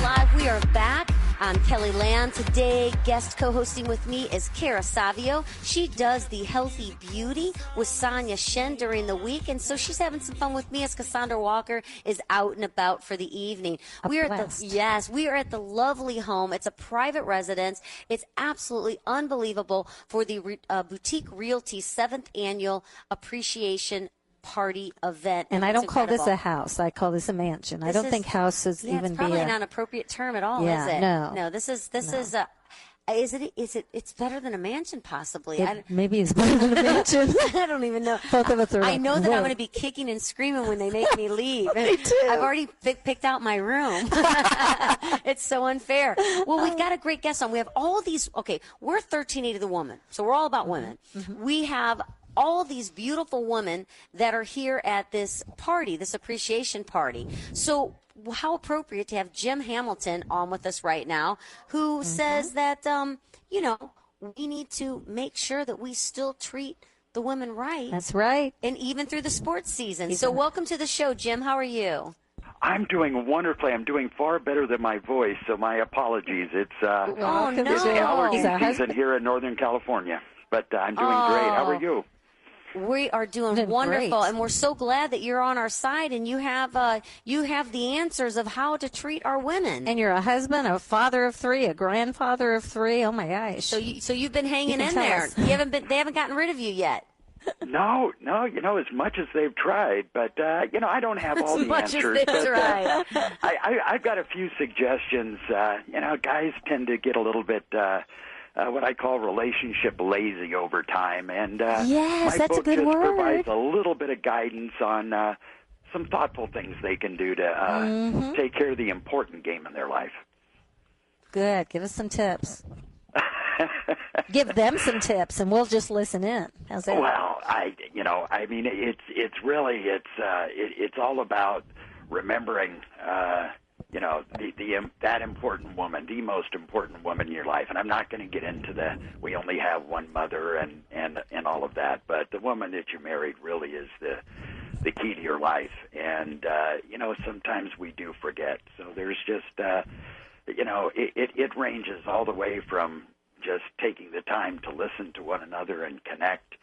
Live. We are back. I'm Kelly Lamb. Today, guest co-hosting with me is Savio. She does the Healthy Beauty with Sonia Shen during the week, and so she's having some fun with me as Cassandra Walker is out and about for the evening. We are at the lovely home. It's a private residence. It's absolutely unbelievable for the Boutique Realty 7th Annual Appreciation Party event. And I don't call this a house. I call this a mansion. I don't think house is even it's probably not an appropriate term at all, is it? No. This is it's better than a mansion, possibly. Maybe it's better than a mansion. I don't even know. Both of us are. I know that I'm going to be kicking and screaming when they make me leave. Me too. I've already picked out my room. It's so unfair. Well, we've got a great guest on. We have all these. Okay, we're 1380 the woman, so we're all about women. Mm-hmm. We have all these beautiful women that are here at this party, this appreciation party. So how appropriate to have Jim Hamilton on with us right now, who says that, we need to make sure that we still treat the women right. That's right. And even through the sports season. So welcome to the show, Jim. How are you? I'm doing wonderfully. I'm doing far better than my voice, so my apologies. It's allergy season here in Northern California, but I'm doing great. How are you? We are doing wonderful, great. And we're so glad that you're on our side, and you have the answers of how to treat our women. And you're a husband, a father of three, a grandfather of three. Oh my gosh! So you've been hanging in there. They haven't gotten rid of you yet. No. As much as they've tried, but I don't have all the answers. As much as they've tried. I've got a few suggestions. Guys tend to get a little bit. What I call relationship lazy over time. And yes, my that's book a good just word. provides a little bit of guidance on some thoughtful things they can do to take care of the important game in their life. Good. Give us some tips. Give them some tips, and we'll just listen in. How's that? Well, it's all about remembering that important woman, the most important woman in your life. And I'm not going to get into we only have one mother and all of that, but the woman that you married really is the key to your life. And, sometimes we do forget. So there's just, it ranges all the way from just taking the time to listen to one another and connect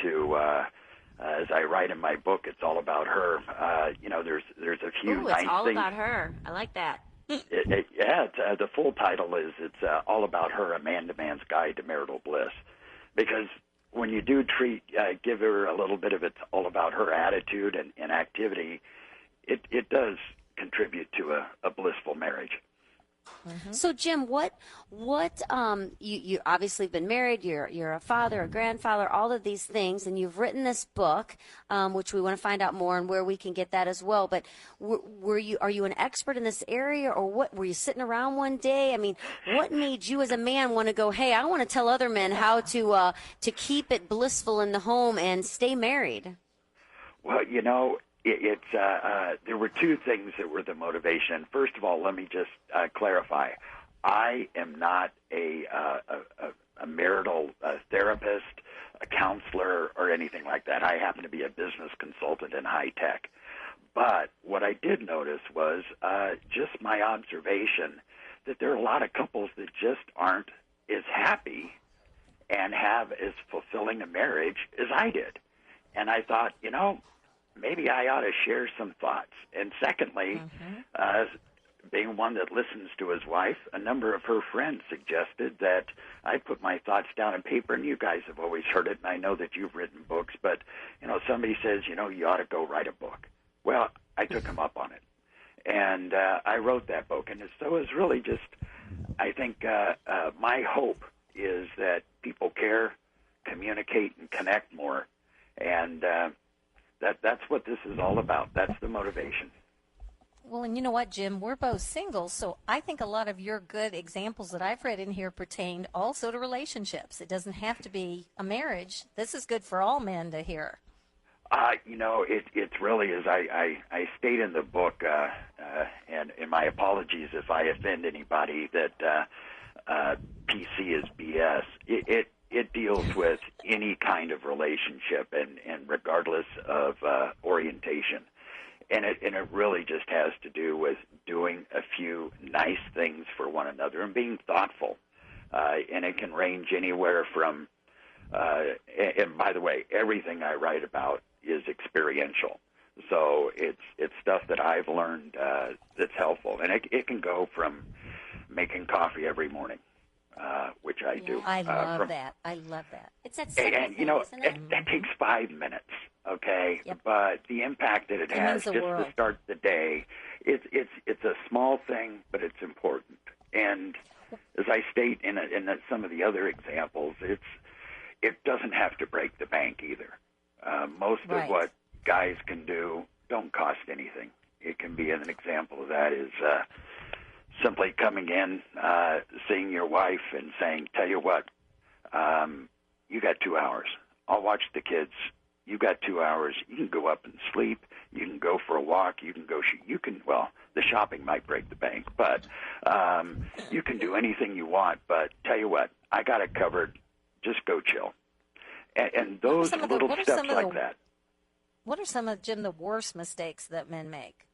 to, as I write in my book, it's all about her. There's a few nice things. It's all about her. I like that. The full title is It's All About Her, A Man-to-Man's Guide to Marital Bliss. Because when you do give her a little bit of it's all about her attitude and activity, it does contribute to a blissful marriage. Mm-hmm. So, Jim, what you obviously been married, you're a father, a grandfather, all of these things, and you've written this book, which we want to find out more and where we can get that as well. But are you an expert in this area, or what? Were you sitting around one day? I mean, what made you as a man want to go, hey, I want to tell other men how to keep it blissful in the home and stay married? Well, there were two things that were the motivation. First of all, let me just clarify. I am not a marital therapist, a counselor, or anything like that. I happen to be a business consultant in high tech. But what I did notice was just my observation that there are a lot of couples that just aren't as happy and have as fulfilling a marriage as I did. And I thought, maybe I ought to share some thoughts. And secondly, being one that listens to his wife, a number of her friends suggested that I put my thoughts down on paper, and you guys have always heard it, and I know that you've written books, but, somebody says, you ought to go write a book. Well, I took him up on it, and I wrote that book. And so it's really just, I think my hope is that people care, communicate, and connect more, and that's what this is all about. That's the motivation. Well, and you know what, Jim? We're both single, so I think a lot of your good examples that I've read in here pertain also to relationships. It doesn't have to be a marriage. This is good for all men to hear. It really is. I state in the book, and my apologies if I offend anybody, that PC is BS. It deals with any kind of relationship and regardless of orientation. And it really just has to do with doing a few nice things for one another and being thoughtful. And it can range anywhere from, and by the way, everything I write about is experiential. So it's stuff that I've learned that's helpful. And it can go from making coffee every morning, which I do. I love that. I love that. It's that simple and thing, isn't it? that takes 5 minutes, okay? Yep. But the impact that it has just to start the day, it's a small thing, but it's important. And as I state in some of the other examples, it doesn't have to break the bank either. Most of what guys can do don't cost anything. It can be an example of that is simply coming in, seeing your wife and saying, tell you what, you got 2 hours. I'll watch the kids. You got 2 hours. You can go up and sleep. You can go for a walk. You can go. Well, the shopping might break the bank, but you can do anything you want. But tell you what, I got it covered. Just go chill. And those little steps like that. What are some of, Jim, the worst mistakes that men make?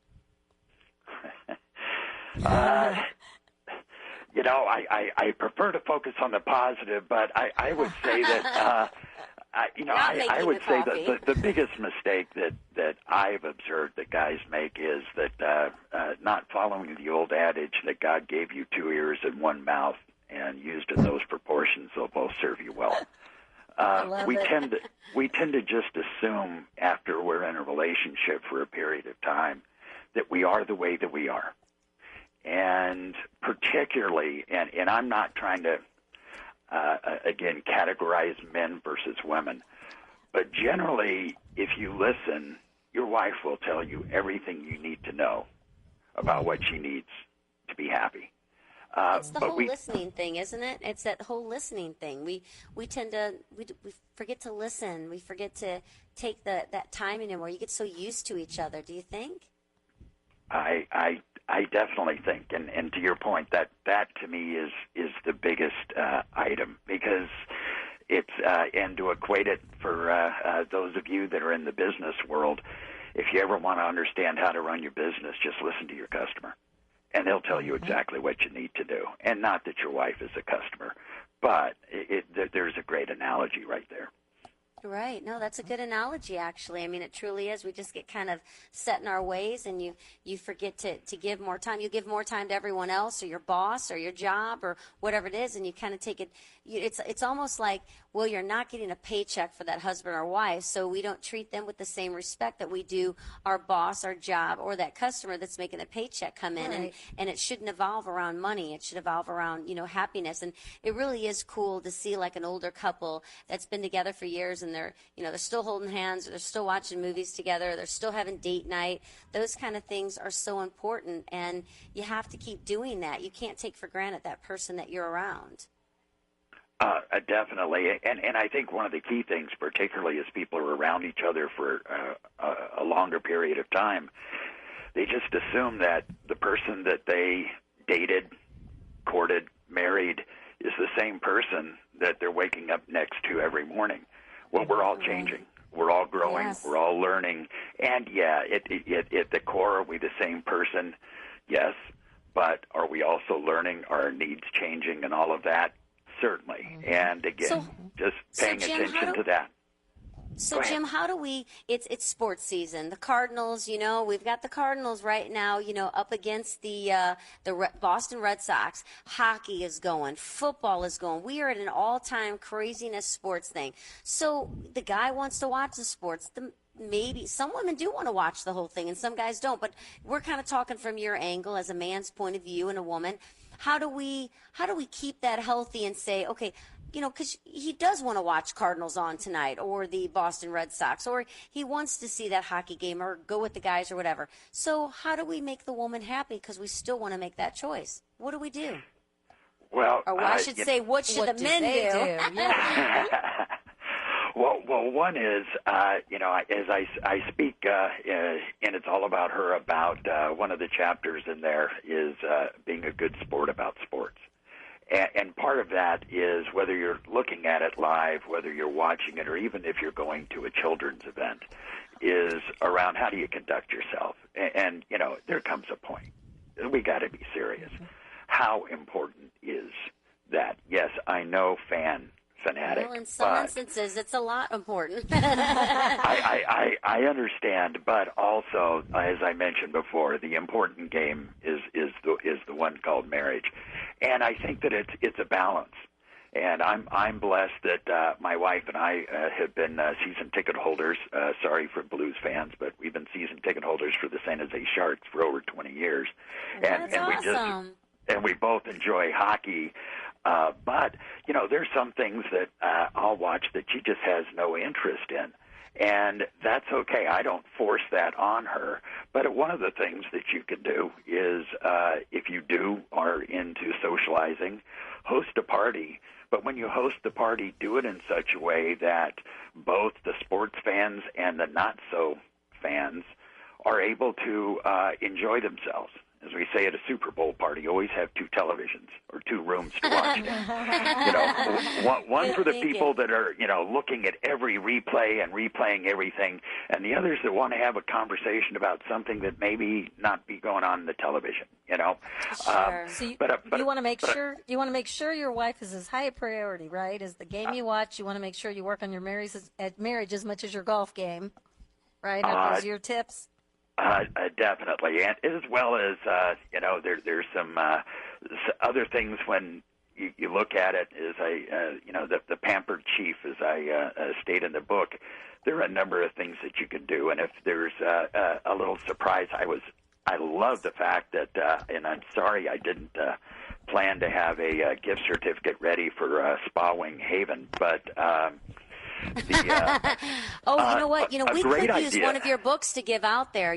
I prefer to focus on the positive, but I would say that I would say that the biggest mistake that I've observed that guys make is that not following the old adage that God gave you 2 ears and 1 mouth, and used in those proportions, they'll both serve you well. We tend to just assume after we're in a relationship for a period of time that we are the way that we are. And particularly, and I'm not trying to, again, categorize men versus women, but generally, if you listen, your wife will tell you everything you need to know about what she needs to be happy. It's the whole listening thing, isn't it? It's that whole listening thing. We tend to we forget to listen. We forget to take that time anymore. You get so used to each other. Do you think? I definitely think, and to your point, that to me is the biggest item, because it's and to equate it for those of you that are in the business world, if you ever want to understand how to run your business, just listen to your customer, and they'll tell you exactly what you need to do. And not that your wife is a customer, but there's a great analogy right there. Right. No, that's a good analogy, actually. I mean, it truly is. We just get kind of set in our ways, and you forget to give more time. You give more time to everyone else, or your boss, or your job, or whatever it is, and you kind of take it. It's almost like, well, you're not getting a paycheck for that husband or wife, so we don't treat them with the same respect that we do our boss, our job, or that customer that's making a paycheck come in. Right. And it shouldn't evolve around money. It should evolve around, happiness. And it really is cool to see like an older couple that's been together for years, and they're still holding hands, or they're still watching movies together, they're still having date night. Those kind of things are so important, and you have to keep doing that. You can't take for granted that person that you're around. Definitely, and I think one of the key things, particularly as people are around each other for a longer period of time, they just assume that the person that they dated, courted, married is the same person that they're waking up next to every morning. Well, we're all changing. We're all growing. Yes. We're all learning. And, yeah, at the core, are we the same person? Yes. But are we also learning? Are our needs changing and all of that? Certainly. And, again, just paying attention to that. So, Jim, how do we, it's sports season. The Cardinals, we've got the Cardinals right now, up against the Boston Red Sox. Hockey is going. Football is going. We are at an all-time craziness sports thing. So the guy wants to watch the sports. Maybe some women do want to watch the whole thing, and some guys don't. But we're kind of talking from your angle as a man's point of view and a woman. How do we keep that healthy and say, okay, because he does want to watch Cardinals on tonight, or the Boston Red Sox, or he wants to see that hockey game, or go with the guys, or whatever. So how do we make the woman happy, because we still want to make that choice? What do we do? Well, or I should say, what should the men do? Yeah. Well, one is, as I speak, and it's all about her, about one of the chapters in there is being a good sport about sports. And part of that is whether you're looking at it live, whether you're watching it, or even if you're going to a children's event, is around how do you conduct yourself. and there comes a point. We got to be serious. How important is that? Yes, I know fanatic. Well, in some instances, it's a lot important. I understand, but also, as I mentioned before, the important game is the one called marriage, and I think that it's a balance. And I'm blessed that my wife and I have been season ticket holders. Sorry for Blues fans, but we've been season ticket holders for the San Jose Sharks for over 20 years. That's awesome. We both enjoy hockey. But, there's some things that I'll watch that she just has no interest in. And that's okay. I don't force that on her. But one of the things that you can do is, if you are into socializing, host a party. But when you host the party, do it in such a way that both the sports fans and the not-so fans are able to enjoy themselves. As we say at a Super Bowl party, always have 2 televisions or 2 rooms to watch it. One for the people that are, looking at every replay and replaying everything, and the others that want to have a conversation about something that maybe not be going on the television. Sure. So you want to make sure your wife is as high a priority, right? As the game you watch, you want to make sure you work on your marriage as much as your golf game, right? Are those your tips? Definitely, and as well as there's some other things when you look at it. As the pampered chief, as I state in the book, there are a number of things that you can do, and if there's a little surprise, I love the fact that, and I'm sorry I didn't plan to have a gift certificate ready for Spa Wing Haven, but. You know what? We could use one of your books to give out there.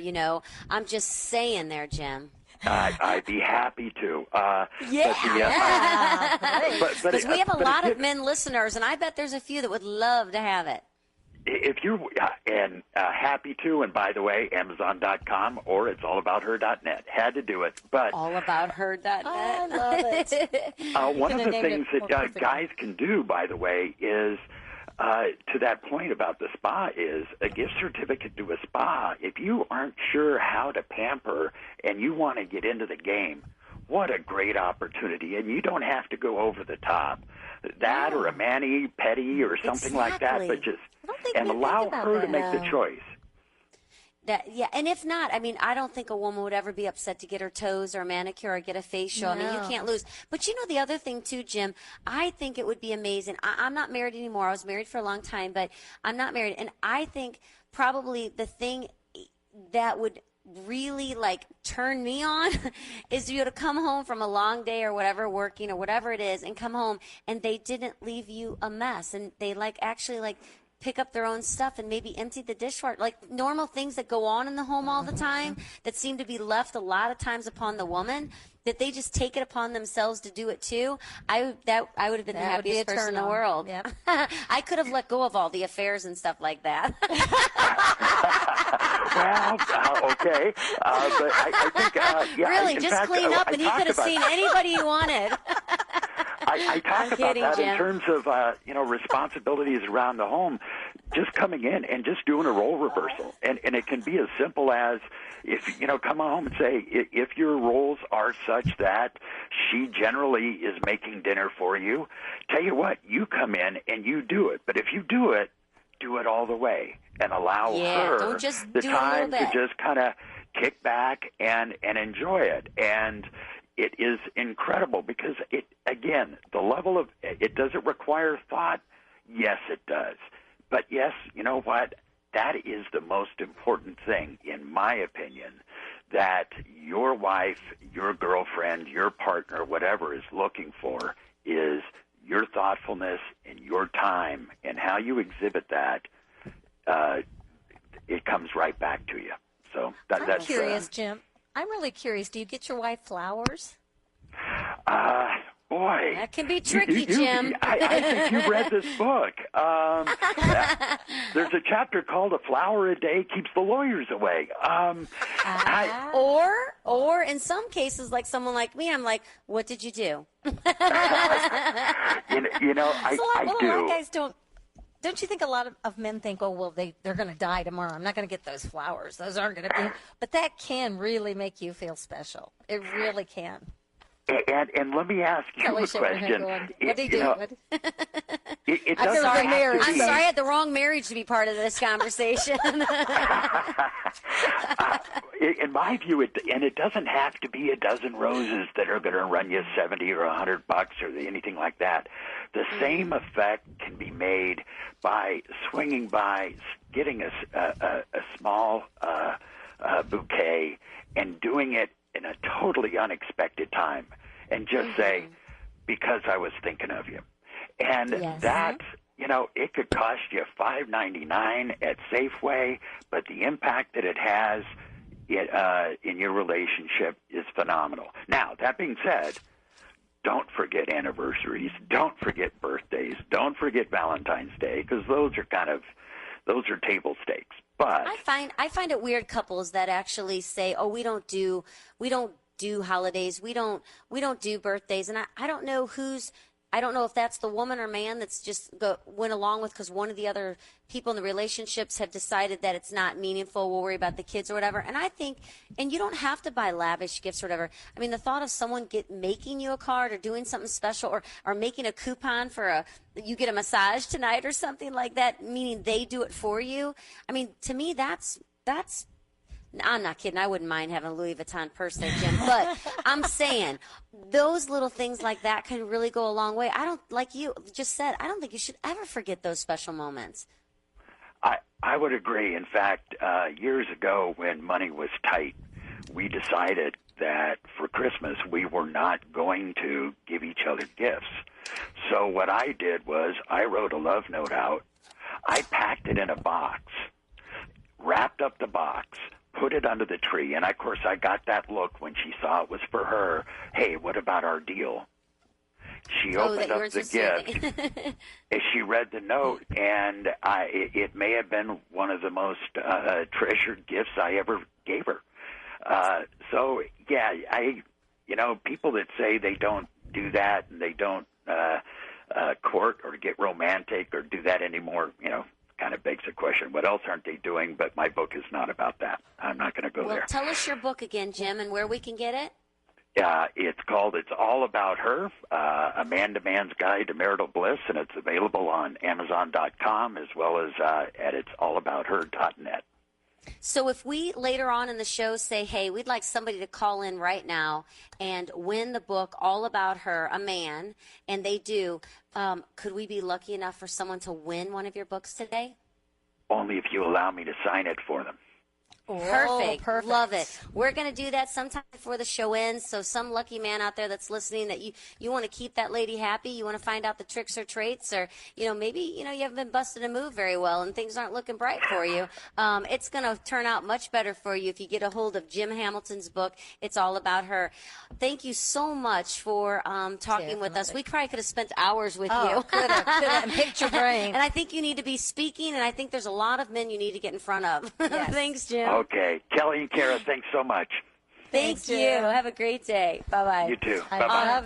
I'm just saying there, Jim. I'd be happy to. Because we have a lot of men listeners, and I bet there's a few that would love to have it. If you're happy to, and by the way, Amazon.com or it's allabouther.net. Had to do it, but allabouther.net. I love it. One of the things that guys can do, by the way, is. To that point about the spa is a gift certificate to a spa. If you aren't sure how to pamper and you want to get into the game, what a great opportunity. And you don't have to go over the top. That or a mani-pedi or something like that, but just allow her to make the choice. And if not, I don't think a woman would ever be upset to get her toes or a manicure or get a facial. No. You can't lose. But the other thing too, Jim, I think it would be amazing. I'm not married anymore. I was married for a long time, but I'm not married. And I think probably the thing that would really turn me on is you to come home from a long day or whatever, working or whatever it is, and come home and they didn't leave you a mess, and they actually pick up their own stuff and maybe empty the dishwasher, normal things that go on in the home all the time that seem to be left a lot of times upon the woman, that they just take it upon themselves to do it too. I would have been the happiest person in the world. Yep. I could have let go of all the affairs and stuff like that. Okay. But I think, really, just clean up and he could have seen anybody he wanted. I talk about that in terms of, responsibilities around the home, just coming in and just doing a role reversal. And it can be as simple as, if, come home and say, if your roles are such that she generally is making dinner for you, tell you what, you come in and you do it. But if you do it all the way and allow her the time to just kind of kick back and enjoy it. And it is incredible because the level of it, does it require thought? Yes, it does. But yes, you know what? That is the most important thing, in my opinion, that your wife, your girlfriend, your partner, whatever is looking for is your thoughtfulness and your time, and how you exhibit that, it comes right back to you. So that's curious, Jim. I'm really curious. Do you get your wife flowers? Boy. That can be tricky, Jim. I think you've read this book. There's a chapter called "A Flower a Day Keeps the Lawyers Away." Or in some cases, like someone like me, I'm like, what did you do? I do. A lot of guys don't don't you think a lot of men think, oh, well, they're going to die tomorrow. I'm not going to get those flowers. Those aren't going to be. But that can really make you feel special. It really can. And let me ask you Kelly a question. What did he do? It I'm doesn't sorry. have to I'm be- sorry, I had the wrong marriage to be part of this conversation. In my view, it doesn't have to be a dozen roses that are going to run you 70 or $100 or anything like that. The same effect can be made by swinging by, getting a small bouquet and doing it in a totally unexpected time, and just say, because I was thinking of you. And that's, it could cost you $5.99 at Safeway, but the impact that it has in your relationship is phenomenal. Now, that being said, don't forget anniversaries, don't forget birthdays, don't forget Valentine's Day, because those are table stakes. But I find it weird, couples that actually say, "Oh, we don't do holidays, we don't do birthdays," and I don't know I don't know if that's the woman or man that's just went along with, because one of the other people in the relationships have decided that it's not meaningful. We'll worry about the kids or whatever. And I think, and you don't have to buy lavish gifts or whatever. I mean, the thought of someone making you a card or doing something special or making a coupon for you get a massage tonight or something like that, meaning they do it for you. I mean, to me, that's. I'm not kidding. I wouldn't mind having a Louis Vuitton purse there, Jim. But I'm saying those little things like that can really go a long way. I don't, like you just said, I don't think you should ever forget those special moments. I would agree. In fact, years ago when money was tight, we decided that for Christmas we were not going to give each other gifts. So what I did was I wrote a love note out. I packed it in a box, wrapped up the box, put it under the tree, and of course I got that look when she saw it was for her. Hey, what about our deal? She opened up the gift, and she read the note, and it may have been one of the most treasured gifts I ever gave her. So, yeah, people that say they don't do that and they don't court or get romantic or do that anymore, kind of begs the question, what else aren't they doing? But my book is not about that. I'm not going to go there. Well, tell us your book again, Jim, and where we can get it. It's called It's All About Her, A Man-to-Man's Guide to Marital Bliss, and it's available on Amazon.com as well as at it'sallabouther.net. So if we later on in the show say, hey, we'd like somebody to call in right now and win the book All About Her, a man, and they do, could we be lucky enough for someone to win one of your books today? Only if you allow me to sign it for them. Perfect. Love it. We're going to do that sometime before the show ends. So some lucky man out there that's listening that you want to keep that lady happy, you want to find out the tricks or traits, or, maybe, you haven't been busted a move very well and things aren't looking bright for you. It's going to turn out much better for you if you get a hold of Jim Hamilton's book, It's All About Her. Thank you so much for talking with us. We probably could have spent hours with you. Could have. Picked your brain. And I think you need to be speaking, and I think there's a lot of men you need to get in front of. Yes. Thanks, Jim. Okay. Kelly and Kara, thanks so much. Thank you. Have a great day. Bye-bye. You too. I Bye-bye. love